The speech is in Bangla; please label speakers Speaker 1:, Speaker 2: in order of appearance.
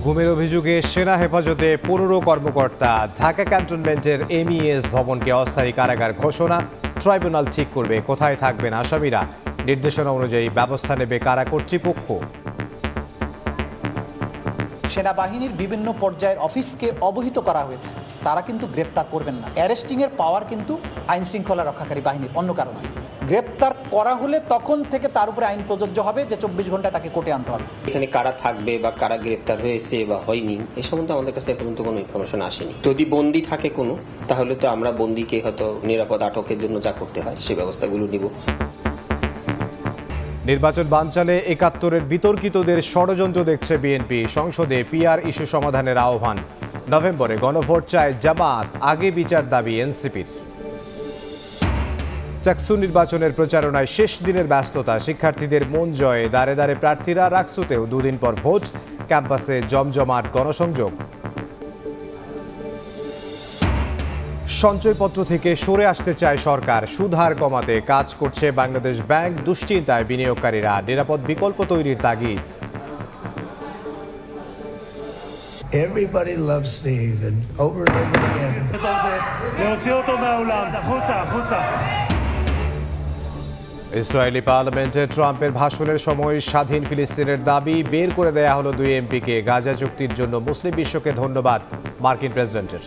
Speaker 1: গুমের অভিযোগে সেনা হেফাজতে 15 কর্মকর্তা। ঢাকা ক্যান্টনমেন্টের এমইএস ভবনকে অস্থায়ী কারাগার ঘোষণা। ট্রাইব্যুনাল ঠিক করবে কোথায় থাকবেন আসামিরা। নির্দেশনা অনুযায়ী ব্যবস্থা নেবে কারা কর্তৃপক্ষ।
Speaker 2: সেনাবাহিনীর বিভিন্ন পর্যায়ের অফিসকে অবহিত করা হয়েছে, তারা কিন্তু গ্রেপ্তার করবেন না। অ্যারেস্টিংয়ের পাওয়ার কিন্তু আইন শৃঙ্খলা রক্ষাকারী বাহিনীর, অন্য কারণে। গ্রেপ্তার করা হলে তখন থেকে তার উপরে আইন প্রযোজ্য হবে যে 24 ঘন্টায় তাকে কোর্টে আনতে হবে।
Speaker 3: এখানে কারা থাকবে বা কারা গ্রেপ্তার হয়েছে বা হয়নি এ সম্বন্ধে আমাদের কাছে পর্যন্ত কোনো ইনফরমেশন আসেনি। যদি বন্দি থাকে কোনো, তাহলে তো আমরা বন্দিকে হয়তো নিরাপদ আটকের জন্য যা করতে হয় সে ব্যবস্থাগুলো নিব।
Speaker 1: নির্বাচন বানচালে 71-এর বিতর্কিতদের ষড়যন্ত্র দেখছে বিএনপি। সংসদে পিআর ইস্যু সমাধানের আহ্বান। নভেম্বরে গণভোট চায় জামাত, আগে বিচার দাবি এনসিপির। চাকসু নির্বাচনের প্রচারণায় শেষ দিনের ব্যস্ততা। শিক্ষার্থীদের মন জয়ে দাঁড়ে দাঁড়ে প্রার্থীরা। রাকসুতেও দুদিন পর ভোট, ক্যাম্পাসে জমজমাট গণসংযোগ। সঞ্চয়পত্র থেকে সরে আসতে চায় সরকার। সুদ হার কমাতে কাজ করছে বাংলাদেশ ব্যাংক। দুশ্চিন্তায় বিনিয়োগকারীরা। নিরাপদ বিকল্প তৈরির তাগিদ।
Speaker 4: Everybody loves Steve and over again.
Speaker 1: Israeli পার্লামেন্টে ট্রাম্পের ভাষণের সময় স্বাধীন ফিলিস্তিনের দাবি বের করে দেয়া হলো 2 এমপিকে। গাজা চুক্তির জন্য মুসলিম বিশ্বকে ধন্যবাদ মার্কিন প্রেসিডেন্টের।